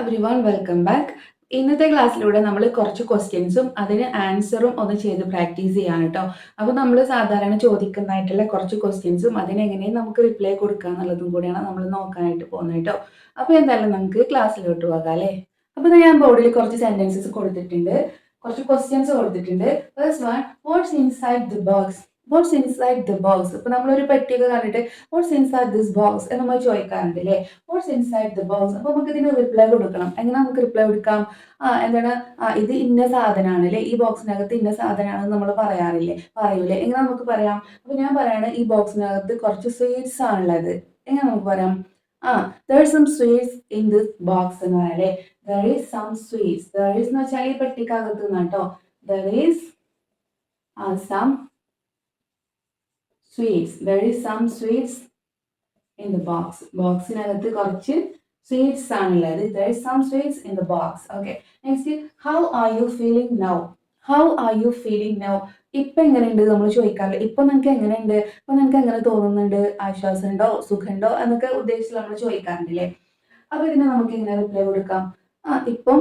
Everyone welcome back. ഇന്നത്തെ ക്ലാസ്സിലൂടെ നമ്മൾ കുറച്ച് ക്വസ്റ്റ്യൻസും അതിന് ആൻസറും ഒന്ന് ചെയ്ത് പ്രാക്ടീസ് ചെയ്യാൻ കേട്ടോ. അപ്പോൾ നമ്മൾ സാധാരണ ചോദിക്കുന്നതായിട്ടുള്ള കുറച്ച് ക്വസ്റ്റ്യൻസും അതിനെങ്ങനെയും നമുക്ക് റിപ്ലൈ കൊടുക്കുക എന്നുള്ളതും കൂടിയാണ് നമ്മൾ നോക്കാനായിട്ട് പോകുന്നത് കേട്ടോ. അപ്പോൾ എന്തായാലും നമുക്ക് ക്ലാസ്സിലോട്ട് പോകാം അല്ലേ. അപ്പോൾ ഞാൻ ബോർഡിൽ കുറച്ച് സെന്റൻസസ് കൊടുത്തിട്ടുണ്ട്, കുറച്ച് ക്വസ്റ്റ്യൻസ് കൊടുത്തിട്ടുണ്ട്. First one, watts inside the box. Watts inside the box. ഇപ്പൊ നമ്മളൊരു പെട്ടിയൊക്കെ കണ്ടിട്ട് വാട്ട്സ് ഇൻസൈഡ് ദിസ് ബോക്സ് എന്ന് നമ്മൾ ചോദിക്കാറുണ്ട് അല്ലേ. Watts inside the box. അപ്പൊ നമുക്ക് ഇതിന് റിപ്ലൈ കൊടുക്കണം. എങ്ങനെ നമുക്ക് റിപ്ലൈ കൊടുക്കാം? എന്താണ്, ഇത് ഇന്ന സാധനമാണ് അല്ലേ, ഈ ബോക്സിനകത്ത് ഇന്ന സാധനമാണെന്ന് നമ്മൾ പറയാറില്ലേ, പറയൂലേ. എങ്ങനെ നമുക്ക് പറയാം? അപ്പൊ ഞാൻ പറയാണ്, ഈ ബോക്സിനകത്ത് കുറച്ച് സ്വീറ്റ്സ് ആണുള്ളത്. എങ്ങനെ നമുക്ക് പറയാം? there is some sweets in this box എന്ന് പറയാം അല്ലേ. there is some sweets. there is എന്ന് വെച്ചാൽ ഈ പെട്ടിക്കകത്ത് നിന്ന് കേട്ടോ. there is some sweets. there is some sweets in the box. ബോക്സിനകത്ത് കുറച്ച് സ്വീറ്റ്സ് ആണുള്ളത്. there is some sweets in the box. okay, next, how are you feeling now? how are you feeling now? ഇപ്പൊ എങ്ങനെയുണ്ട് നമ്മൾ ചോദിക്കാറില്ല. ഇപ്പൊ നിനക്ക് എങ്ങനെയുണ്ട്, ഇപ്പൊ നിനക്ക് എങ്ങനെ തോന്നുന്നുണ്ട്, ആശ്വാസം ഉണ്ടോ, സുഖമുണ്ടോ എന്നൊക്കെ ഉദ്ദേശിച്ച് നമ്മൾ ചോദിക്കാറുണ്ടല്ലേ. അപ്പൊ ഇതിനെ നമുക്ക് എങ്ങനെ റിപ്ലൈ കൊടുക്കാം? ഇപ്പം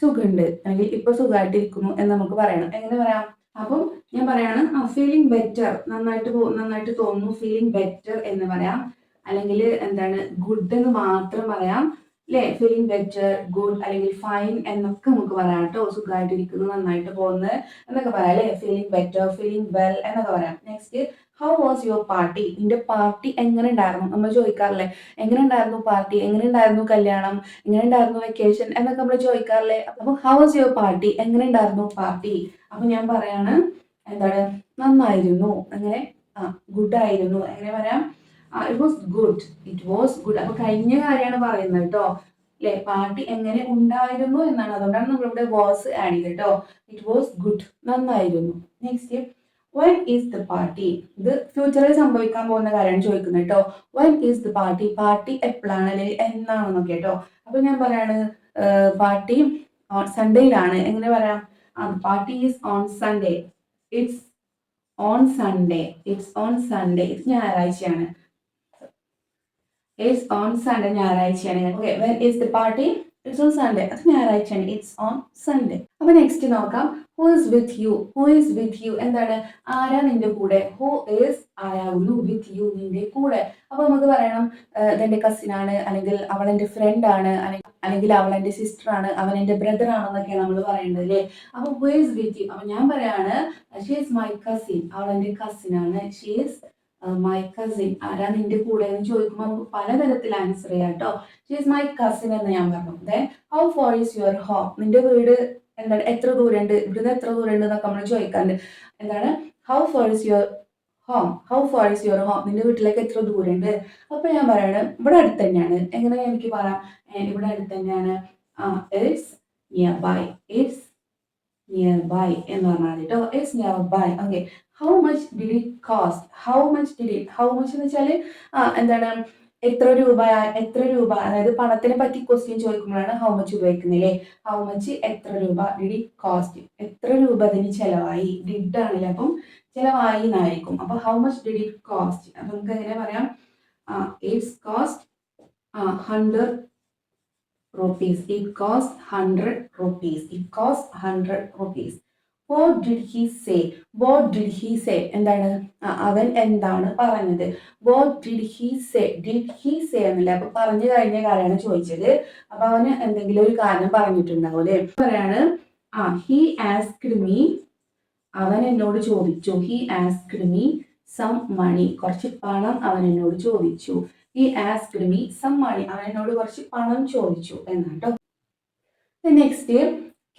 സുഖമുണ്ട് അല്ലെങ്കിൽ ഇപ്പൊ സുഖമായിട്ടിരിക്കുന്നു എന്ന് നമുക്ക് പറയണം. എങ്ങനെ പറയാം? അപ്പം ഞാൻ പറയാണ്, ഫീലിംഗ് ബെറ്റർ, നന്നായിട്ട് തോന്നുന്നു, ഫീലിംഗ് ബെറ്റർ എന്ന് പറയാം. അല്ലെങ്കിൽ എന്താണ്, ഗുഡ് എന്ന് മാത്രം പറയാം അല്ലേ. ഫീലിംഗ് ബെറ്റർ, ഗുഡ് അല്ലെങ്കിൽ ഫൈൻ എന്നൊക്കെ നമുക്ക് പറയാം കേട്ടോ. സുഖമായിട്ടിരിക്കുന്നു, നന്നായിട്ട് പോകുന്നത് എന്നൊക്കെ പറയാം അല്ലേ. ഫീലിംഗ് ബെറ്റർ, ഫീലിംഗ് വെൽ എന്നൊക്കെ പറയാം. Next, how was your party? നിന്റെ പാർട്ടി എങ്ങനെ ഉണ്ടായിരുന്നു നമ്മൾ ചോദിക്കാറില്ലേ. എങ്ങനെ ഉണ്ടായിരുന്നു പാർട്ടി, എങ്ങനെ ഉണ്ടായിരുന്നു കല്യാണം, എങ്ങനെ ഉണ്ടായിരുന്നു വെക്കേഷൻ എന്നൊക്കെ നമ്മൾ ചോദിക്കാറില്ലേ. അപ്പൊ ഹൗ വാസ് യുവർ പാർട്ടി, എങ്ങനെ ഉണ്ടായിരുന്നു പാർട്ടി. അപ്പൊ ഞാൻ പറയാണ്, എന്താണ്, നന്നായിരുന്നു, അങ്ങനെ ഗുഡ് ആയിരുന്നു. എങ്ങനെ പറയാം? It was good, it was good. അപ്പൊ കഴിഞ്ഞ കാര്യമാണ് പറയുന്നത് കേട്ടോ അല്ലെ. പാർട്ടി എങ്ങനെ ഉണ്ടായിരുന്നു എന്നാണ്, അതുകൊണ്ടാണ് നമ്മളിവിടെ വാസ് ആഡ് ചെയ്തത് കേട്ടോ. ഇറ്റ് വാസ് ഗുഡ്, നന്നായിരുന്നു. Next, when is the party? ഇത് ഫ്യൂച്ചറിൽ സംഭവിക്കാൻ പോകുന്ന കാര്യമാണ് ചോദിക്കുന്നത് കേട്ടോ. when is the party? Party എപ്പോഴാണ് അല്ലെങ്കിൽ എന്നാണെന്നൊക്കെ കേട്ടോ. അപ്പൊ ഞാൻ പറയാണ്, പാർട്ടി സൺഡേയിലാണ്. എങ്ങനെ പറയാം? Party is on Sunday. It's on Sunday. It's on Sunday. ഇത് ഞായറാഴ്ചയാണ്. ഇറ്റ്സ് ഓൺ സൺഡേ, ഞായറാഴ്ചയാണ്. Okay, when is the party? It's on Sunday, അത് ഞായറാഴ്ചയാണ്. It's on Sunday. അപ്പൊ നെക്സ്റ്റ് നോക്കാം, who is with you. Who is with you എന്താണ്, ആരാ നിന്റെ കൂടെ. ഹു ഈസ് ആരാകുന്നു, വിത്ത് യു നിന്റെ കൂടെ. അപ്പൊ നമുക്ക് പറയണം, ഇതെന്റെ കസിൻ ആണ്, അല്ലെങ്കിൽ അവൾ എന്റെ ഫ്രണ്ട് ആണ്, അല്ലെങ്കിൽ അവൾ എന്റെ സിസ്റ്റർ ആണ്, അവൻ എന്റെ ബ്രദർ ആണെന്നൊക്കെയാണ് നമ്മൾ പറയേണ്ടത് അല്ലേ. അപ്പൊ ഹു ഈസ് വിത്ത് യു. അപ്പൊ ഞാൻ പറയാണ്, ഷീ ഈസ് മൈ കസിൻ, അവൾ എന്റെ കസിൻ ആണ്. She is my cousin. ആരാ നിന്റെ കൂടെ എന്ന് ചോദിക്കുമ്പോൾ നമുക്ക് പലതരത്തിൽ ആൻസർ ചെയ്യാം കേട്ടോ. ഷീ ഈസ് മൈ കസിൻ എന്ന് ഞാൻ പറഞ്ഞു. Then how far is your home. നിന്റെ വീട് എന്താണ്, എത്ര ദൂരമുണ്ട്, ഇവിടുന്ന് എത്ര ദൂരമുണ്ട് എന്നൊക്കെ നമ്മൾ ചോദിക്കാറുണ്ട്. എന്താണ്, how far is your home. How far is your home, നിന്റെ വീട്ടിലേക്ക് എത്ര ദൂരമുണ്ട്. അപ്പൊ ഞാൻ പറയാണ്, ഇവിടെ അടുത്ത് തന്നെയാണ്. എങ്ങനെ എനിക്ക് പറയാം? ഇവിടെ അടുത്ത് തന്നെയാണ്. It's nearby. It's nearby എന്ന് പറഞ്ഞാൽ കേട്ടോ. It's nearby. Okay, how much did it cost. How much did it. How much എന്ന് വെച്ചാൽ എന്താണ്, എത്ര രൂപ, എത്ര രൂപ, അതായത് പണത്തിനെ പറ്റി ക്വസ്റ്റ്യൻ ചോദിക്കുമ്പോഴാണ് ഹൗ മച്ച് ഉപയോഗിക്കുന്നില്ലേ. ഹൗ മച്ച് എത്ര രൂപ, ഡിഡ് ഇറ്റ് കോസ്റ്റ് എത്ര രൂപ അതിന് ചെലവായി. ഡിഡ് ആണല്ലേ, അപ്പം ചെലവായി എന്നായിരിക്കും. അപ്പൊ how much did it cost. അപ്പൊ നമുക്ക് എങ്ങനെ പറയാം? It's cost 100 rupees. It cost 100 rupees. It cost 100 rupees. What did he say? What did he say? എന്താണ്, അവൻ എന്താണ് പറഞ്ഞത്. What did he say? Did he say എന്നല്ല, അപ്പൊ പറഞ്ഞു കഴിഞ്ഞ കാര്യമാണ് ചോദിച്ചത്. അപ്പൊ അവന് എന്തെങ്കിലും ഒരു കാരണം പറഞ്ഞിട്ടുണ്ടാവും അല്ലേ. പറയാണ്, he asked me, അവൻ എന്നോട് ചോദിച്ചു. he asked me some money. കുറച്ച് പണം അവൻ എന്നോട് ചോദിച്ചു. he asked me some money. അവൻ എന്നോട് കുറച്ച് പണം ചോദിച്ചു എന്നാട്ടോ. Next,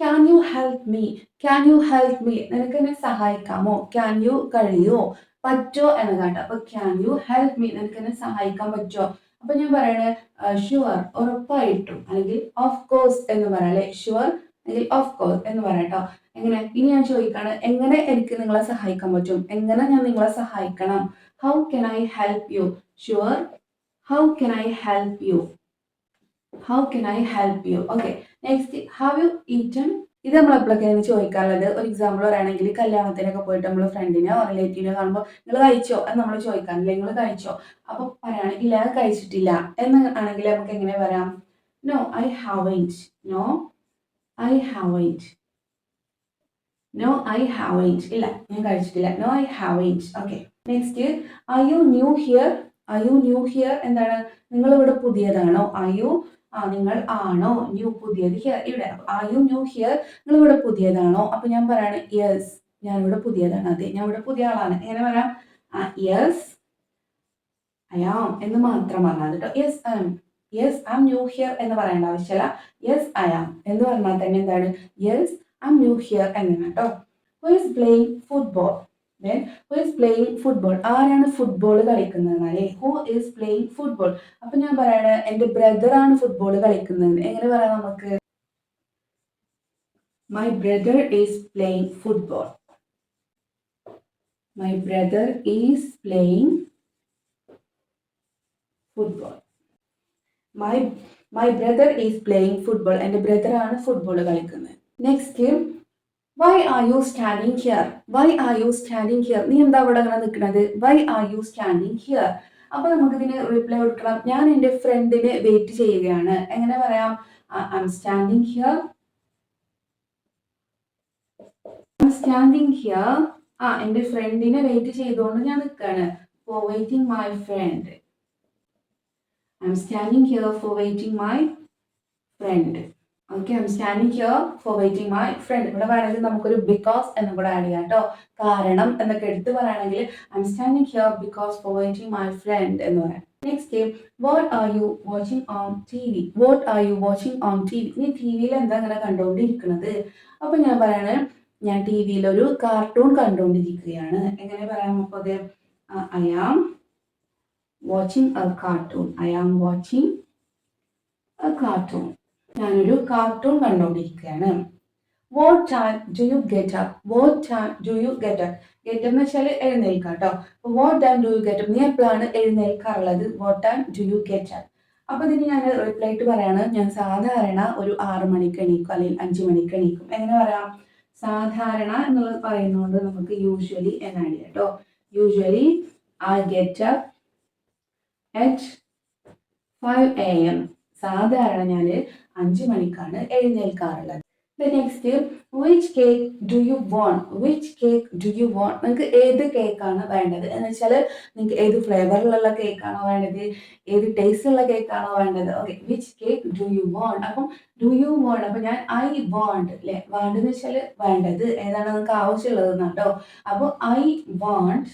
can you help me? can you help me, നിനക്ക് എന്നെ സഹായിക്കാമോ. can you കഴിയോ, പറ്റോ എന്ന് കേട്ടോ. അപ്പൊ can you help me, നിനക്ക് എന്നെ സഹായിക്കാൻ പറ്റോ. അപ്പൊ ഞാൻ പറയണേ, ഷുവർ, ഉറപ്പായിട്ടും, അല്ലെങ്കിൽ ഓഫ് കോഴ്സ് എന്ന് പറയാം അല്ലെ. ഷുവർ അല്ലെങ്കിൽ ഓഫ് കോഴ്സ് എന്ന് പറയാട്ടോ. എങ്ങനെ, ഇനി ഞാൻ ചോദിക്കാണ്, എങ്ങനെ എനിക്ക് നിങ്ങളെ സഹായിക്കാൻ പറ്റും, എങ്ങനെ ഞാൻ നിങ്ങളെ സഹായിക്കണം. how can I help you? Sure, how can I help you? how can I help you? okay, next, have you eaten? ഇത് നമ്മൾ എപ്പോഴൊക്കെയാണ് ചോദിക്കാറുള്ളത്. ഒരു എക്സാമ്പിൾ പറയുകയാണെങ്കിൽ, കല്യാണത്തിനൊക്കെ പോയിട്ട് നമ്മൾ ഫ്രണ്ടിനോ റിലേറ്റീവിനോ കാണുമ്പോൾ നിങ്ങൾ കഴിച്ചോ എന്ന് നമ്മൾ ചോദിക്കാറില്ല. നിങ്ങൾ കഴിച്ചോ. അപ്പൊ പറയാണ്, ഇല്ല കഴിച്ചിട്ടില്ല എന്ന് ആണെങ്കിൽ നമുക്ക് എങ്ങനെ പറയാം? No I haven't. No I haven't. No I haven't. ഇല്ല, ഞാൻ കഴിച്ചിട്ടില്ല. No I haven't. Okay. Next, are you new here? Are you new here എന്താണ്? നിങ്ങൾ ഇവിടെ പുതിയതാണോ? ആർ യു നിങ്ങൾ ആണോ? ന്യൂ പുതിയത്. ഹിയർ ഇവിടെ. R you new here? നിങ്ങൾ ഇവിടെ പുതിയതാണോ? അപ്പൊ ഞാൻ പറയാണ് യെസ്, ഞാൻ ഇവിടെ പുതിയതാണ്. അതെ, ഞാൻ ഇവിടെ പുതിയ ആളാണ്. എങ്ങനെ പറയാം? യെസ് ഐ ആം എന്ന് മാത്രം പറഞ്ഞാൽ കേട്ടോ. Yes I am. Yes I am new here എന്ന് പറയേണ്ട ആവശ്യമില്ല. യെസ് ഐ ആം എന്ന് പറഞ്ഞാൽ തന്നെ എന്താണ്? Yes I am new here എന്നാണ് കേട്ടോ. Who is playing football? Then who is playing football? ആരാണ് ഫുട്ബോൾ കളിക്കുന്നത്? Who is playing football. അപ്പൊ ഞാൻ പറയാണ് എന്റെ ബ്രദർ ആണ് ഫുട്ബോൾ കളിക്കുന്നത്. എങ്ങനെ പറയാം നമുക്ക്? My brother is playing football. My brother is playing football. My brother is playing football. എന്റെ ബ്രദർ ആണ് ഫുട്ബോൾ കളിക്കുന്നത്. Next, why are you standing here? Why are you standing here? നീ എന്താ അവിടെ അങ്ങനെ നിൽക്കുന്നത്? Why are you standing here? അപ്പൊ നമുക്ക് ഇതിന് റിപ്ലൈ കൊടുക്കണം. ഞാൻ എൻ്റെ ഫ്രണ്ടിനെ വെയിറ്റ് ചെയ്യുകയാണ്. എങ്ങനെ പറയാം? I am standing here. I am standing here. എൻ്റെ ഫ്രണ്ടിനെ വെയിറ്റ് ചെയ്തുകൊണ്ട് ഞാൻ നിൽക്കുകയാണ്. For waiting my friend. I am standing here for waiting my friend. Okay, I am standing here for waiting my friend. ഇവിടെ വേണമെങ്കിൽ നമുക്കൊരു ബിക്കോസ് എന്നും കൂടെ ആഡ് ചെയ്യാം കേട്ടോ. കാരണം എന്നൊക്കെ എടുത്ത് പറയുകയാണെങ്കിൽ I am standing here because for waiting my friend എന്ന് പറയാം. Next, what are you watching on T V? What are you watching on T V? നീ ടി വിയിൽ എന്താ അങ്ങനെ കണ്ടുകൊണ്ടിരിക്കുന്നത്? അപ്പൊ ഞാൻ പറയാണ് ഞാൻ ടി വിയിൽ ഒരു കാർട്ടൂൺ കണ്ടുകൊണ്ടിരിക്കുകയാണ്. എങ്ങനെ പറയാം? അപ്പോൾ അത് I am watching a cartoon. I am watching a cartoon. ഞാനൊരു കാർട്ടൂൺ കണ്ടുകൊണ്ടിരിക്കുകയാണ്. What time do you get up? What time do you get up? Get up എന്ന് വെച്ചാൽ എഴുന്നേൽക്കുക കേട്ടോ. What time do you get up? നീ എപ്പോഴാണ് എഴുന്നേൽക്കാറുള്ളത്? What time do you get up? അപ്പൊ ഇതിന് ഞാൻ റിപ്ലൈ ആയിട്ട് പറയാണ് ഞാൻ സാധാരണ ഒരു 6 മണിക്ക് എണീക്കും, അല്ലെങ്കിൽ 5 മണിക്ക് എണീക്കും. എങ്ങനെ പറയാം? സാധാരണ എന്നുള്ളത് പറയുന്നതുകൊണ്ട് നമുക്ക് യൂഷ്വലി എന്നാണ് കേട്ടോ. Usually I get up at 5 AM. സാധാരണ ഞാൻ 5 മണിക്കാണ് എഴുന്നേൽക്കാറുള്ളത്. Next, which cake do you want? Which cake do you want? നിങ്ങൾക്ക് ഏത് കേക്കാണ് വേണ്ടത് എന്ന് വെച്ചാൽ നിങ്ങൾക്ക് ഏത് ഫ്ലേവറിലുള്ള കേക്കാണോ വേണ്ടത്, ഏത് ടേസ്റ്റുള്ള കേക്കാണോ വേണ്ടത്? Okay, which cake do you want? അപ്പം ഡു യു വോണ്ട്, അപ്പം ഞാൻ ഐ വോണ്ട് അല്ലേ. വാണ്ട് എന്ന് വെച്ചാൽ വേണ്ടത്, ഏതാണ് നിങ്ങൾക്ക് ആവശ്യമുള്ളത് കേട്ടോ. അപ്പോൾ ഐ വോണ്ട്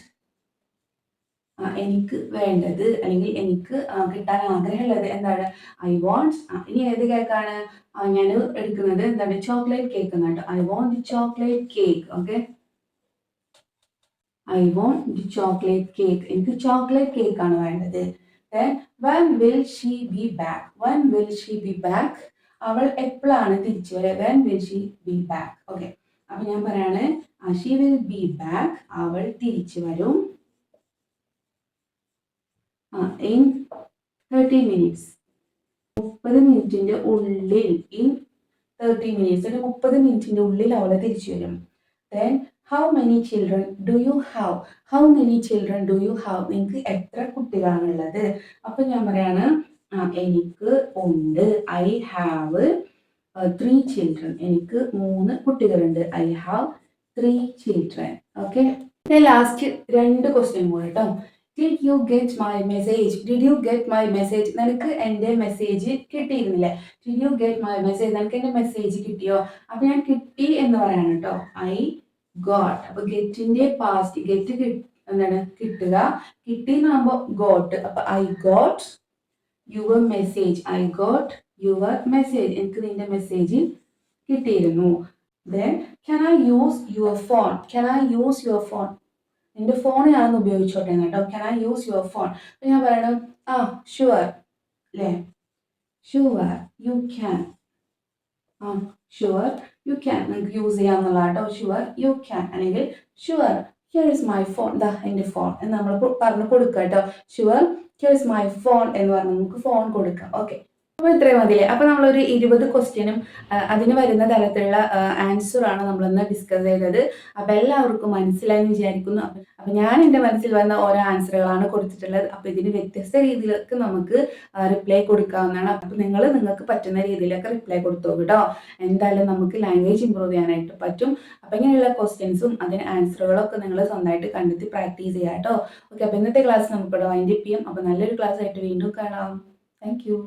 എനിക്ക് വേണ്ടത് അല്ലെങ്കിൽ എനിക്ക് കിട്ടാൻ ആഗ്രഹമുള്ളത് എന്താണ്? I want. ഇനി ഏത് കേക്കാണ് ഞാൻ എടുക്കുന്നത്? എന്താണ്? ചോക്ലേറ്റ് കേക്ക് എന്നാണ്. I want the chocolate cake. Okay, I want the chocolate cake. എനിക്ക് ചോക്ലേറ്റ് കേക്ക് ആണ് വേണ്ടത്. Then when will she be back? When will she be back? അവൾ എപ്പോഴാണ് തിരിച്ചു വരിക? When will she be back? Okay, അപ്പൊ ഞാൻ പറയാണ് she will be back. അവൾ തിരിച്ചു വരും in 30 minutes. 30 മിനിറ്റിന്റെ ഉള്ളിൽ. In 30 minutes. 30 മിനിറ്റിന്റെ ഉള്ളിൽ അവളെ തിരിച്ചു വരും. Then how many children do you have? How many children do you have? നിങ്ങൾക്ക് എത്ര കുട്ടികളാണുള്ളത്? അപ്പൊ ഞാൻ പറയാണ് എനിക്ക് ഉണ്ട്. I have 3 children. എനിക്ക് 3 കുട്ടികളുണ്ട്. I have 3 children. Okay, last 2 question കൂടെ കേട്ടോ. Did you get my message? Did you get my message? നിനക്ക് എൻ്റെ message കിട്ടിയിരുന്നില്ലേ? Did you get my message? നിനക്ക് എൻ്റെ മെസ്സേജ് കിട്ടിയോ? അപ്പൊ ഞാൻ കിട്ടി എന്ന് പറയാണ് കേട്ടോ. I got. അപ്പൊ ഗെറ്റിന്റെ പാസ്റ്റ്, ഗെറ്റ് എന്താണ്? കിട്ടുക. കിട്ടി എന്നാകുമ്പോൾ ഗോട്ട്. അപ്പൊ I got your message. I got your message. എനിക്ക് നിന്റെ മെസ്സേജ് കിട്ടിയിരുന്നു. Then can I use your phone? Can I use your phone? എൻ്റെ ഫോൺ ഞാനൊന്ന് ഉപയോഗിച്ചോട്ടെ കേട്ടോ. Can I use your phone? അപ്പം ഞാൻ പറയണം ഷുവർ അല്ലേ. Sure you can. Sure you can. നിങ്ങൾക്ക് യൂസ് ചെയ്യാമെന്നുള്ള കേട്ടോ. ഷുവർ യു ക്യാൻ അല്ലെങ്കിൽ sure here is my phone. ദാ എൻ്റെ ഫോൺ എന്ന് നമ്മൾ പറഞ്ഞു കൊടുക്കുക കേട്ടോ. Sure here is my phone എന്ന് പറഞ്ഞ് നമുക്ക് ഫോൺ കൊടുക്കാം. ഓക്കെ, അപ്പോൾ ഇത്രയും മതിയില്ലേ? അപ്പോൾ നമ്മളൊരു 20 ക്വസ്റ്റ്യനും അതിന് വരുന്ന തരത്തിലുള്ള ആൻസറാണ് നമ്മളിന്ന് ഡിസ്കസ് ചെയ്തത്. അപ്പോൾ എല്ലാവർക്കും മനസ്സിലായി എന്ന് വിചാരിക്കുന്നു. അപ്പോൾ ഞാൻ എൻ്റെ മനസ്സിൽ വന്ന ഓരോ ആൻസറുകളാണ് കൊടുത്തിട്ടുള്ളത്. അപ്പോൾ ഇതിന് വ്യത്യസ്ത രീതിയിലൊക്കെ നമുക്ക് റിപ്ലൈ കൊടുക്കാവുന്നതാണ്. അപ്പോൾ നിങ്ങൾക്ക് പറ്റുന്ന രീതിയിലൊക്കെ റിപ്ലൈ കൊടുത്തു കേട്ടോ. എന്തായാലും നമുക്ക് ലാംഗ്വേജ് ഇമ്പ്രൂവ് ചെയ്യാനായിട്ട് പറ്റും. അപ്പോൾ ഇങ്ങനെയുള്ള ക്വസ്റ്റ്യൻസും അതിന് ആൻസറുകളൊക്കെ നിങ്ങൾ സ്വന്തമായിട്ട് കണ്ടെത്തി പ്രാക്ടീസ് ചെയ്യാം കേട്ടോ. ഓക്കെ, അപ്പോൾ ഇന്നത്തെ ക്ലാസ് നമുക്കിവിടെ വൈൻഡപ്പ് ചെയ്യാം. അപ്പോൾ നല്ലൊരു ക്ലാസ് ആയിട്ട് വീണ്ടും കാണാം. Thank you.